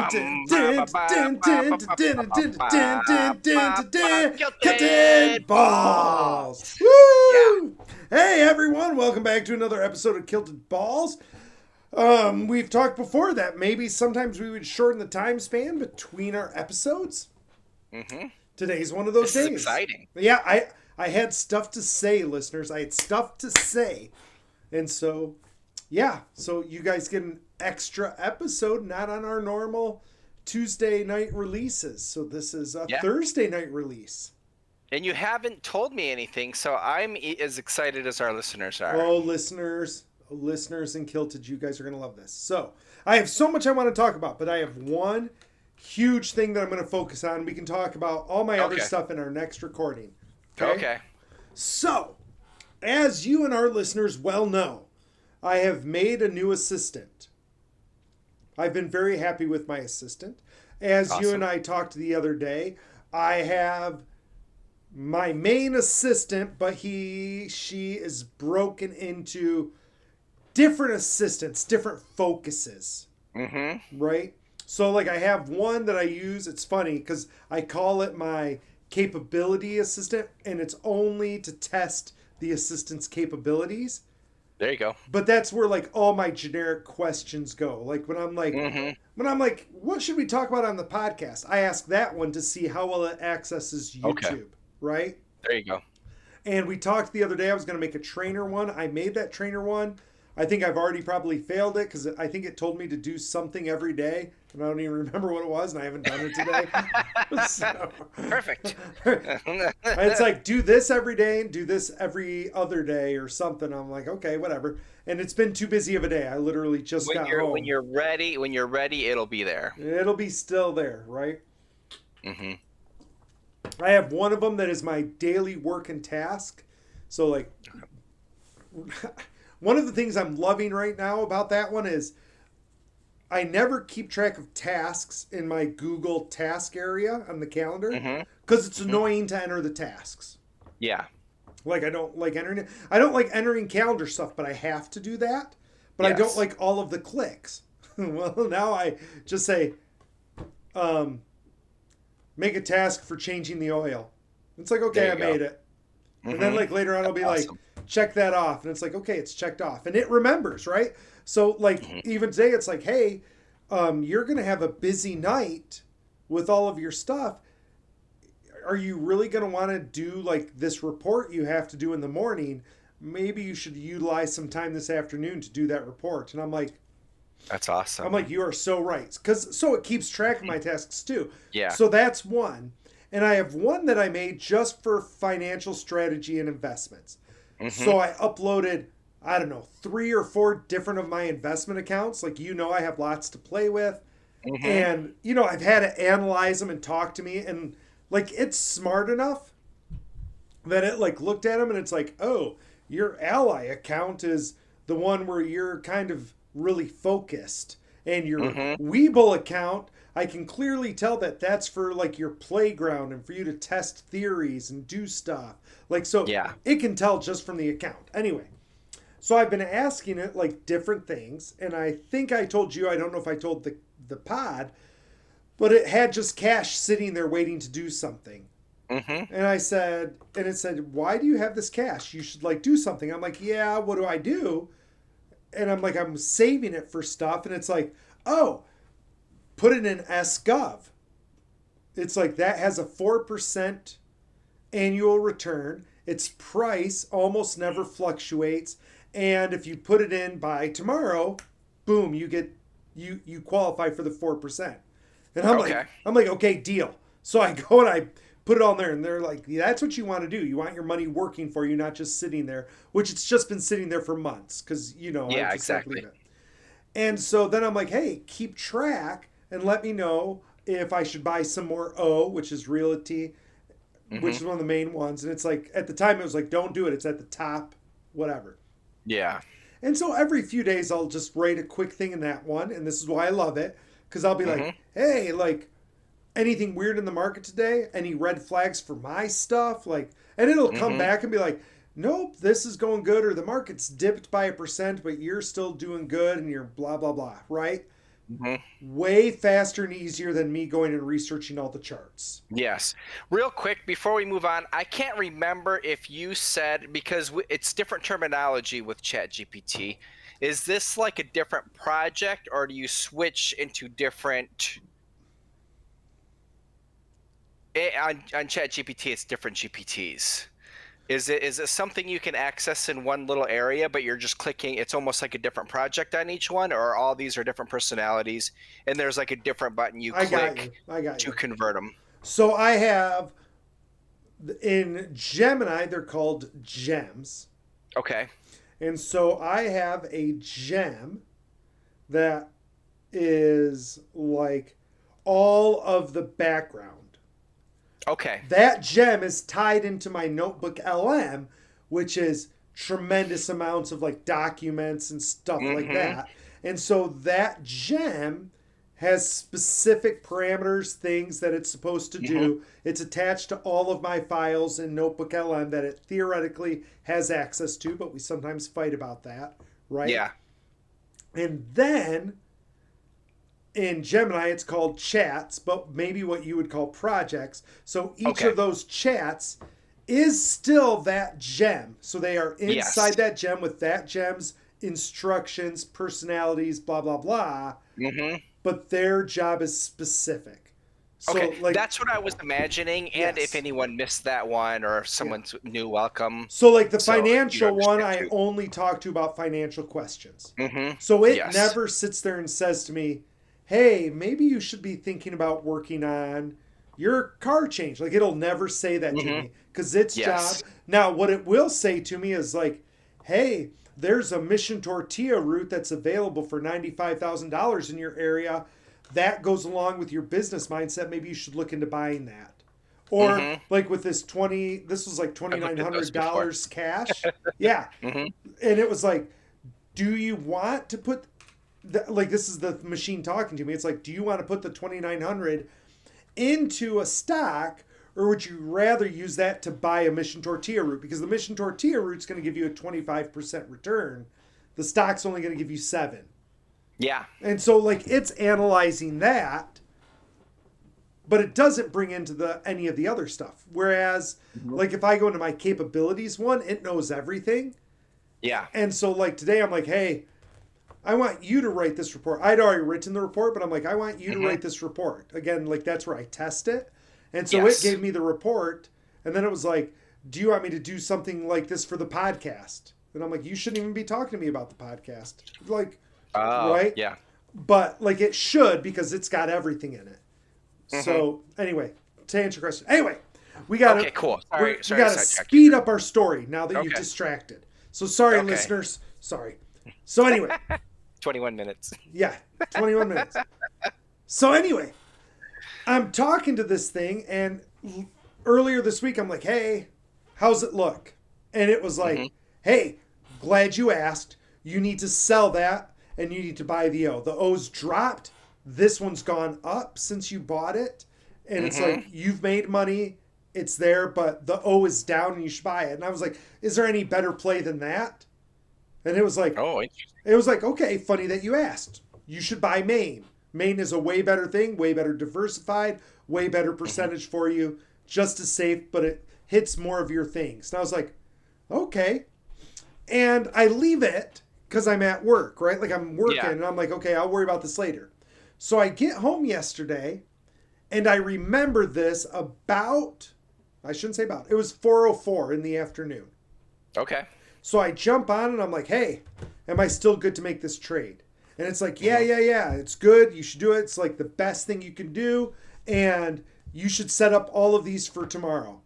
Kilted Balls. Balls. Yeah. Woo! Hey everyone, welcome back to another episode of Kilted Balls. We've talked before that maybe sometimes we would shorten the time span between our episodes. Mm-hmm. Today's one of those This is days. exciting. Yeah, I had stuff to say, listeners. I had stuff to say. And so, yeah, so you guys get an extra episode, not on our normal Tuesday night releases. So this is a Yeah. Thursday night release. And you haven't told me anything, so I'm as excited as our listeners are. Oh, listeners in Kilted, you guys are going to love this. So, I have so much I want to talk about, but I have one huge thing that I'm going to focus on. We can talk about all my other Okay. stuff in our next recording. Okay. So, as you and our listeners well know, I have made a new assistant. I've been very happy with my assistant. As you Awesome. and I talked the other day, I have my main assistant, but she is broken into different assistants, different focuses, Mm-hmm. right? So like I have one that I use. It's funny because I call it my capability assistant, and it's only to test the assistant's capabilities. There you go. But that's where like all my generic questions go. Like when I'm like, what should we talk about on the podcast? I ask that one to see how well it accesses YouTube, Okay. right? There you go. And we talked the other day. I was going to make a trainer one. I made that trainer one. I think I've already probably failed it because I think it told me to do something every day, and I don't even remember what it was, and I haven't done it today. So, Perfect. it's like do this every day and do this every other day or something. I'm like, okay, whatever. And it's been too busy of a day. I literally just when got you're home. when you're ready, it'll be there. It'll be still there, right? Mm-hmm. I have one of them that is my daily work and task. So like one of the things I'm loving right now about that one is I never keep track of tasks in my Google task area on the calendar Mm-hmm. because it's annoying to enter the tasks. Yeah. Like I don't like entering it. I don't like entering calendar stuff, but I have to do that. But I don't Yes. like all of the clicks. Well, now I just say make a task for changing the oil. It's like, okay, There I you go. made it. And then Mhm. like later on I'll be Awesome. like, check that off. And it's like, okay, it's checked off. And it remembers, right? So like Mhm. even today it's like, hey, you're gonna have a busy night with all of your stuff. Are you really gonna want to do like this report you have to do in the morning? Maybe you should utilize some time this afternoon to do that report. And That's awesome. I'm like, you are so right. Because so it keeps track of my tasks too. Yeah. So that's one. And I have one that I made just for financial strategy and investments. Mhm. So I uploaded, I don't know, 3 or 4 different of my investment accounts. Like, I have lots to play with. Mhm. And, I've had to analyze them and talk to me. And, like, it's smart enough that it, like, looked at them and it's like, oh, your ally account is the one where you're kind of really focused. And your Mhm. Weeble account, I can clearly tell that that's for like your playground and for you to test theories and do stuff. Like, so Yeah. it can tell just from the account. Anyway, so I've been asking it like different things. And I think I told you, I don't know if I told the pod, but it had just cash sitting there waiting to do something. Mhm. And it said, why do you have this cash? You should like do something. I'm like, yeah, what do I do? And I'm like, I'm saving it for stuff. And it's like, oh, put it in SGov. It's like that has a 4% annual return. Its price almost never fluctuates. And if you put it in by tomorrow, boom, you qualify for the 4%. And Okay. I'm like, okay, deal. So I go and I put it on there, and they're like, yeah, that's what you want to do. You want your money working for you, not just sitting there, which it's just been sitting there for months because, I Yeah, just like exactly. leave it. And so then I'm like, hey, keep track and let me know if I should buy some more O, which is Realty, which is Mhm. one of the main ones. And it's like, at the time, it was like, don't do it. It's at the top, whatever. Yeah. And so every few days, I'll just write a quick thing in that one. And this is why I love it. Because I'll be like, Mhm. hey, like, anything weird in the market today? Any red flags for my stuff? Like, and it'll come Mhm. back and be like, nope, this is going good, or the market's dipped by 1%, but you're still doing good and you're blah, blah, blah, right? Hmm. way faster and easier than me going and researching all the charts. Yes. Real quick before we move on, I can't remember if you said, because it's different terminology with ChatGPT. Is this like a different project, or do you switch into different on ChatGPT? It's different GPTs. Is it something you can access in one little area, but you're just clicking? It's almost like a different project on each one, or all these are different personalities, and there's like a different button you I got you. click I got to you. convert them. So I have in Gemini, they're called gems. Okay. And so I have a gem that is like all of the background. Okay. That gem is tied into my Notebook LM, which is tremendous amounts of like documents and stuff like Mm-hmm. that. And so that gem has specific parameters, things that it's supposed to Mm-hmm. do. It's attached to all of my files in Notebook LM that it theoretically has access to, but we sometimes fight about that, right? Yeah. And then in Gemini, it's called chats, but maybe what you would call projects. So each Okay. of those chats is still that gem. So they are Yes. inside that gem with that gem's instructions, personalities, blah, blah, blah. Mm-hmm. But their job is specific. Okay. So, like, That's what I was imagining. And if yes. anyone missed that one, or if Yeah. someone's new, welcome. So, like, the So you financial one, understand I too. only talk to about financial questions. Mm-hmm. So it Yes. never sits there and says to me, hey, maybe you should be thinking about working on your car change. Like, it'll never say that to Mm-hmm. me because its Yes. job. Now, what it will say to me is like, hey, there's a Mission Tortilla route that's available for $95,000 in your area. That goes along with your business mindset. Maybe you should look into buying that. Or Mm-hmm. like with this was like I've looked at those $2,900 before. cash. Yeah. Mm-hmm. And it was like, do you want to put like this is the machine talking to me. It's like, do you want to put the 2,900 into a stock, or would you rather use that to buy a Mission Tortilla route? Because the Mission Tortilla route is going to give you a 25% return. The stock's only going to give you 7. Yeah. And so like it's analyzing that, but it doesn't bring into the any of the other stuff. Whereas Mm-hmm. like if I go into my capabilities one, it knows everything. Yeah. And so like today I'm like, hey, I want you to write this report. I'd already written the report, but I'm like, I want you to Mm-hmm. write this report. Again, like that's where I test it. And so it Yes. gave me the report. And then it was like, do you want me to do something like this for the podcast? And I'm like, you shouldn't even be talking to me about the podcast. Like, Oh, right? yeah. But like it should because it's got everything in it. Mm-hmm. So anyway, to answer your question. Anyway, we got Okay, cool. we Sorry to got to sidetrack you. speed up our story now that you've Okay. distracted. So sorry, Okay. listeners. Sorry. So anyway, 21 minutes. yeah, 21 minutes. So anyway, I'm talking to this thing, and earlier this week, I'm like, hey, how's it look? And it was like, Mm-hmm. hey, glad you asked. You need to sell that, and you need to buy the O. The O's dropped. This one's gone up since you bought it. And it's Mm-hmm. like, you've made money. It's there, but the O is down, and you should buy it. And I was like, is there any better play than that? And Oh, interesting. it was like, okay, funny that you asked. You should buy Maine. Maine is a way better thing, way better diversified, way better percentage for you, just as safe, but it hits more of your things. And I was like, okay. And I leave it because I'm at work, right? Like I'm working, Yeah. and I'm like, okay, I'll worry about this later. So I get home yesterday, and I remember this about, I shouldn't say about, it was 4:04 in the afternoon. Okay. So I jump on and I'm like, hey, am I still good to make this trade? And it's like, yeah, Mm-hmm. yeah, it's good. You should do it. It's like the best thing you can do. And you should set up all of these for tomorrow.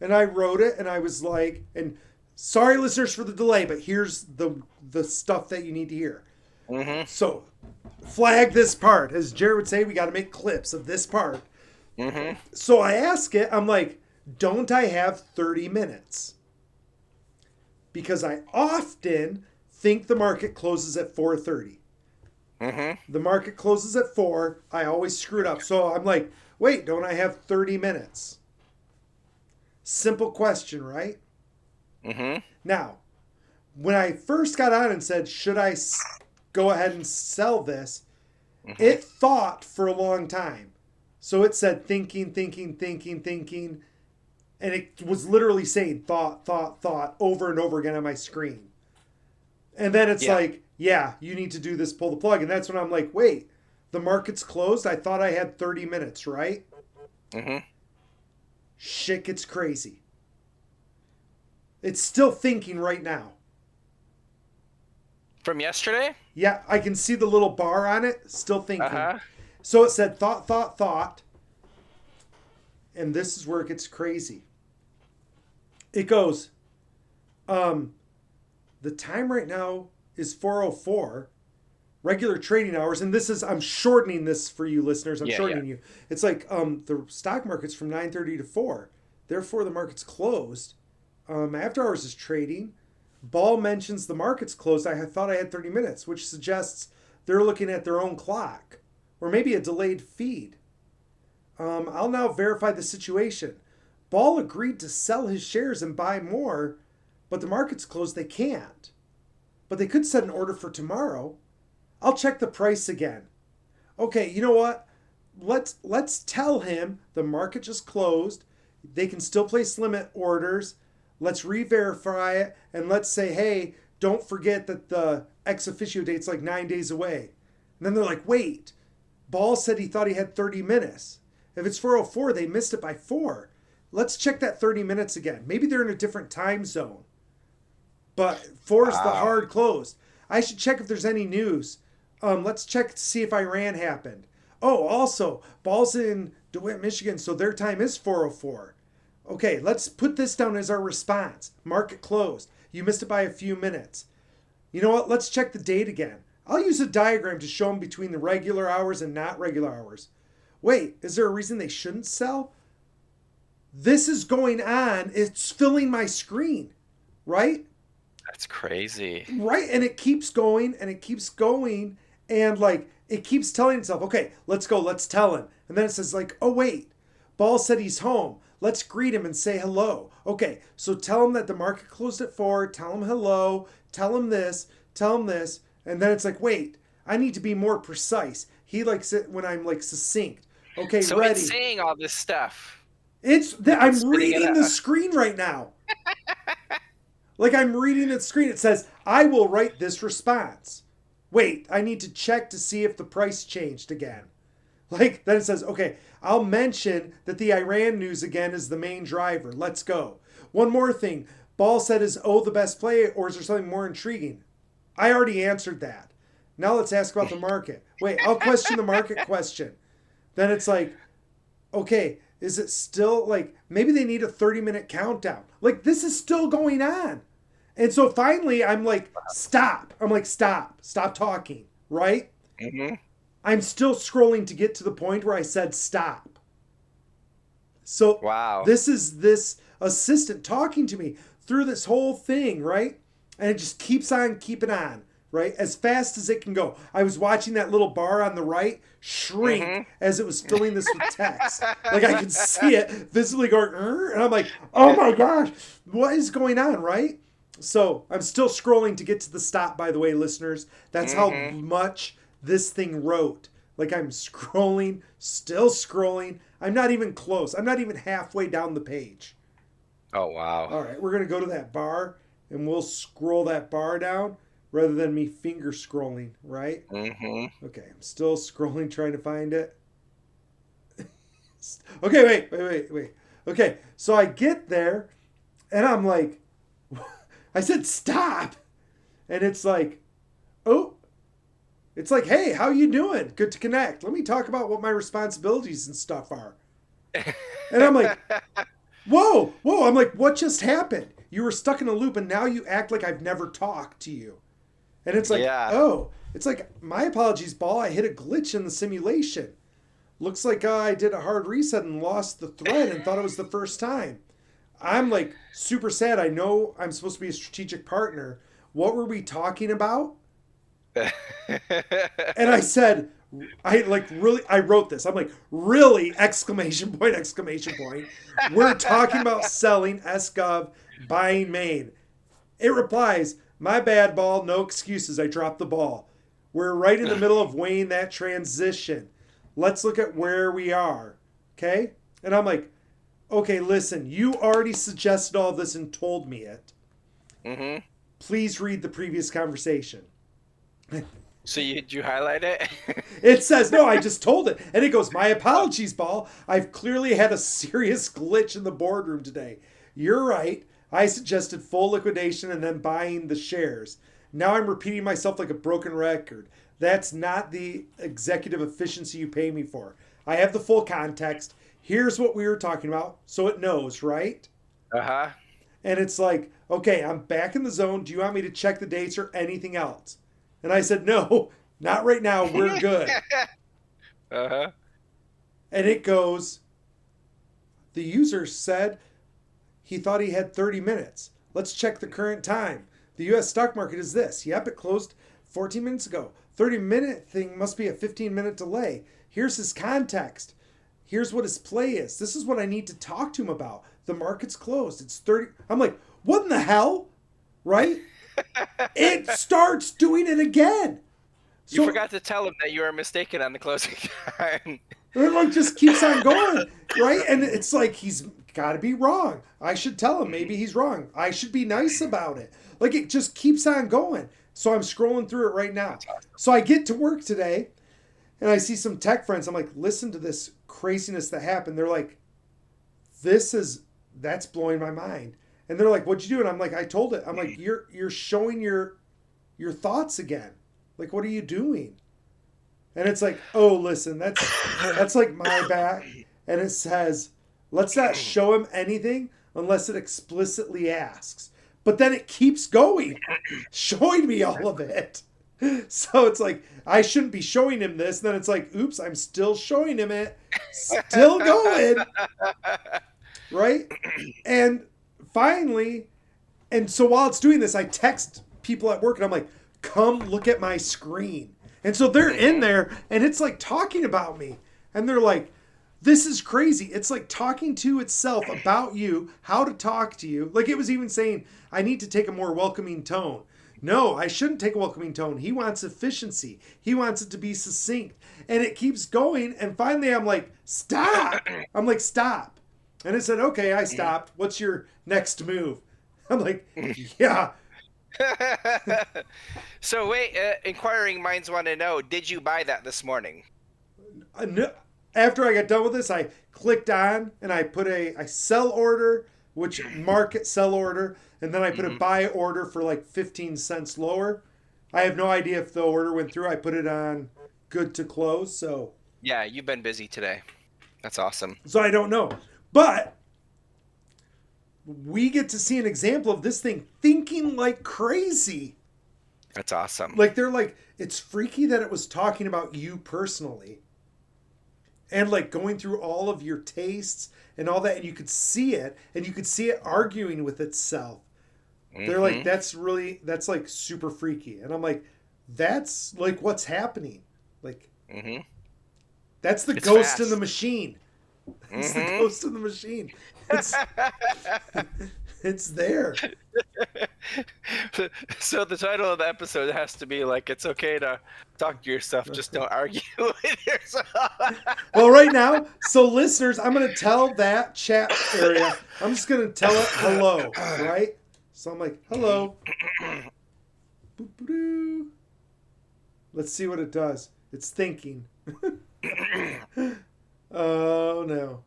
And I wrote it and I was like, and sorry listeners for the delay, but here's the stuff that you need to hear. Mm-hmm. So flag this part. As Jared would say, we got to make clips of this part. Mm-hmm. So I ask it, I'm like, don't I have 30 minutes? Because I often think the market closes at 4:30. Mm-hmm. The market closes at 4. I always screw it up. So I'm like, wait, don't I have 30 minutes? Simple question, right? Mm-hmm. Now, when I first got on and said, should I go ahead and sell this? Hmm. It thought for a long time. So it said thinking, thinking, thinking, thinking. And it was literally saying thought, thought, thought over and over again on my screen. And then it's Yeah. like, yeah, you need to do this, pull the plug. And that's when I'm like, wait, the market's closed. I thought I had 30 minutes, right? Hmm. Shit gets crazy. It's still thinking right now. From yesterday. Yeah, I can see the little bar on it, still Uh thinking. huh. So it said thought, thought, thought. And this is where it gets crazy. It goes, um, the time right now is 4:04, regular trading hours. And this is, I'm shortening this for you listeners. I'm Yeah. Yeah. shortening you. It's like the stock market's from 9:30 to 4. Therefore, the market's closed. After hours is trading. Ball mentions the market's closed. I thought I had 30 minutes, which suggests they're looking at their own clock or maybe a delayed feed. I'll now verify the situation. Ball agreed to sell his shares and buy more, but the market's closed. They can't. But they could set an order for tomorrow. I'll check the price again. Okay, you know what? Let's tell him the market just closed. They can still place limit orders. Let's re-verify it and let's say, hey, don't forget that the ex officio date's like 9 days away. And then they're like, wait, Ball said he thought he had 30 minutes. If it's 4:04, they missed it by 4. Let's check that 30 minutes again. Maybe they're in a different time zone. But 4 is the Wow. hard close. I should check if there's any news. Let's check to see if Iran happened. Oh, also, Ball's in DeWitt, Michigan, so their time is 4:04. Okay, let's put this down as our response. Market closed. You missed it by a few minutes. You know what? Let's check the date again. I'll use a diagram to show them between the regular hours and not regular hours. Wait, is there a reason they shouldn't sell? This is going on. It's filling my screen, right? That's crazy. Right, and it keeps going and it keeps going and like it keeps telling itself, okay, let's go, let's tell him. And then it says like, oh wait, Ball said he's home. Let's greet him and say hello. Okay, so tell him that the market closed at 4. Tell him hello. Tell him this. Tell him this. And then it's like, wait, I need to be more precise. He likes it when I'm like succinct. Okay, So ready. it's saying all this stuff. I'm spitting it reading the out. screen right now. Like I'm reading the screen. It says, I will write this response. Wait, I need to check to see if the price changed again. Like, then it says, okay, I'll mention that the Iran news again is the main driver. Let's go. One more thing. Ball said, is O the best play or is there something more intriguing? I already answered that. Now let's ask about the market. Wait, I'll question the market question. Then it's like, okay, is it still like maybe they need a 30-minute countdown? Like this is still going on. And so finally I'm like, stop. I'm like, stop talking, right? Hmm. I'm still scrolling to get to the point where I said stop. So Wow. this is this assistant talking to me through this whole thing, right? And it just keeps on keeping on, right? As fast as it can go. I was watching that little bar on the right shrink Hmm. as it was filling this with text. Like I could see it visibly going, and I'm like, oh my gosh, what is going on, right? So I'm still scrolling to get to the stop, by the way, listeners. That's how Hmm. much this thing wrote. Like I'm scrolling, still scrolling. I'm not even close. I'm not even halfway down the page. Oh wow. All right, we're going to go to that bar and we'll scroll that bar down rather than me finger scrolling, right? Hmm. Okay, I'm still scrolling trying to find it. Okay, wait. Okay, so I get there and I'm like, I said stop. And it's like, oh, it's like, hey, how you doing? Good to connect. Let me talk about what my responsibilities and stuff are. And I'm like, whoa. I'm like, what just happened? You were stuck in a loop and now you act like I've never talked to you. And it's like, Yeah. oh, it's like, my apologies, Ball. I hit a glitch in the simulation. Looks like I did a hard reset and lost the thread and thought it was the first time. I'm like super sad. I know I'm supposed to be a strategic partner. What were we talking about? And I said, I like really, I wrote this. I'm like, really? Exclamation point, exclamation point. We're talking about selling SGov, buying Maine. It replies, my bad, Ball. No excuses. I dropped the ball. We're right in the middle of weighing that transition. Let's look at where we are. Okay? And I'm like, okay, listen, you already suggested all this and told me it. Mm-hmm. Please read the previous conversation. So did you highlight it? It says, no, I just told it. And it goes, my apologies, Paul. I've clearly had a serious glitch in the boardroom today. You're right. I suggested full liquidation and then buying the shares. Now I'm repeating myself like a broken record. That's not the executive efficiency you pay me for. I have the full context. Here's what we were talking about. So it knows, right? Uh-huh. And it's like, okay, I'm back in the zone. Do you want me to check the dates or anything else? And I said, no, not right now. We're good. Uh-huh. And it goes, the user said he thought he had 30 minutes. Let's check the current time. The US stock market is this. Yep, it closed 14 minutes ago. 30-minute thing must be a 15-minute delay. Here's his context. Here's what his play is. This is what I need to talk to him about. The market's closed. It's 30. I'm like, what in the hell? Right? It starts doing it again. You forgot to tell him that you were mistaken on the closing time. It like just keeps on going, right? And it's like he's got to be wrong. I should tell him maybe he's wrong. I should be nice about it. Like it just keeps on going. So I'm scrolling through it right now. So I get to work today and I see some tech friends. I'm like, listen to this craziness that happened. They're like, that's blowing my mind. And they're like, what'd you do? And I'm like, I told it. I'm like, you're showing your thoughts again. Like, what are you doing? And it's like, oh, listen, that's like my back. And it says, let's not show him anything unless it explicitly asks. But then it keeps going, showing me all of it. So it's like, I shouldn't be showing him this. And then it's like, oops, I'm still showing him it. Still going. Right? And finally, and so while it's doing this, I text people at work and I'm like, come look at my screen. And so they're in there and it's like talking about me. And they're like, this is crazy. It's like talking to itself about you, how to talk to you. Like it was even saying, I need to take a more welcoming tone. No, I shouldn't take a welcoming tone. He wants efficiency. He wants it to be succinct. And it keeps going. And finally I'm like, stop. I'm like, stop. And it said, okay, I stopped. What's your next move? I'm like, yeah. So wait, inquiring minds want to know, did you buy that this morning? After I got done with this, I clicked on and I put a sell order, which market sell order, and then I put a buy order for like 15 cents lower. I have no idea if the order went through. I put it on good to close. So yeah, you've been busy today. That's awesome. So I don't know. But we get to see an example of this thing thinking like crazy. That's awesome. Like they're like, it's freaky that it was talking about you personally. And like going through all of your tastes and all that. And you could see it. And you could see it arguing with itself. They're like, that's like super freaky. And I'm like, that's like what's happening. Like, that's the ghost fast. in the machine. It's the ghost in the machine. It's there. So the title of the episode has to be like, it's okay to talk to yourself, just don't argue with yourself. Well, right now, so listeners, I'm going to tell that chat area, I'm just going to tell it hello, right? So I'm like, hello. Boop-a-doo. Let's see what it does. It's thinking. Oh, no.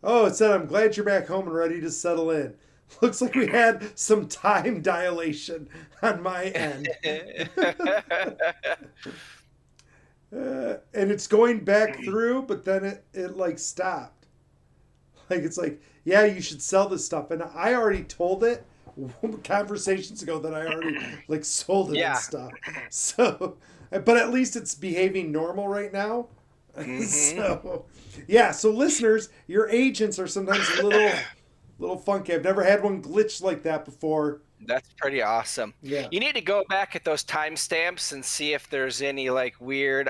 Oh, it said, I'm glad you're back home and ready to settle in. Looks like we had some time dilation on my end. And it's going back through, but then it like stopped. Like, it's like, yeah, you should sell this stuff. And I already told it conversations ago that I already like sold it and stuff. So, but at least it's behaving normal right now. So, yeah. So listeners, your agents are sometimes a little funky. I've never had one glitch like that before. That's pretty awesome. Yeah. You need to go back at those timestamps and see if there's any like weird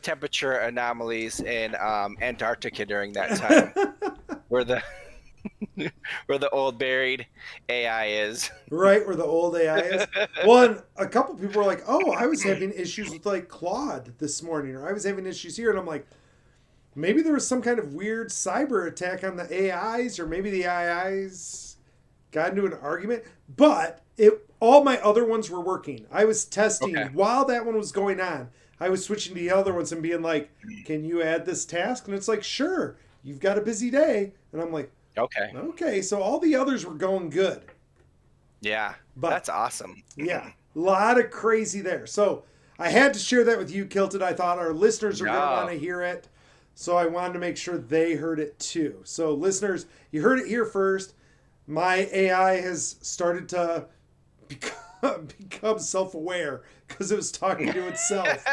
temperature anomalies in Antarctica during that time. Where the old buried AI is. right where the old AI is. Well, and a couple people were like, "Oh, I was having issues with like Claude this morning, or I was having issues here," and I'm like, maybe there was some kind of weird cyber attack on the AIs, or maybe the AIs got into an argument. But all my other ones were working. I was testing Okay. while that one was going on. I was switching to the other ones and being like, "Can you add this task?" And it's like, "Sure. You've got a busy day." And I'm like, Okay. "Okay." So all the others were going good. Yeah. But That's awesome. yeah, a lot of crazy there. So I had to share that with you, Kilton. I thought our listeners are going to want No. to hear it. So I wanted to make sure they heard it too. So, listeners, you heard it here first. My AI has started to become self aware because it was talking to itself.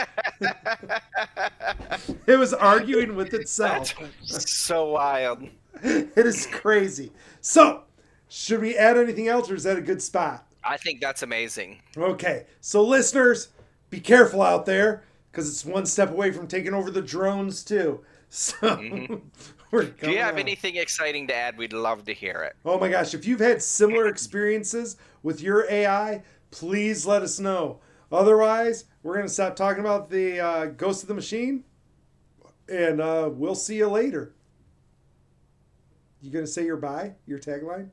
It was arguing with itself. That's so wild. It is crazy. So, should we add anything else, or is that a good spot? I think that's amazing. Okay, so listeners, be careful out there because it's one step away from taking over the drones too. So Hmm. we're If coming you have on. anything exciting to add, we'd love to hear it. Oh my gosh, if you've had similar experiences with your AI, please let us know. Otherwise, we're going to stop talking about the Ghost of the Machine, and we'll see you later. You going to say your bye, your tagline?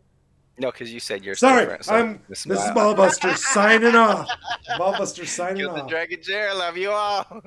No, because you said yours Sorry, different. So this is Ballbuster signing off. Ballbuster signing Kill the off. Dragon Chair. Love you all.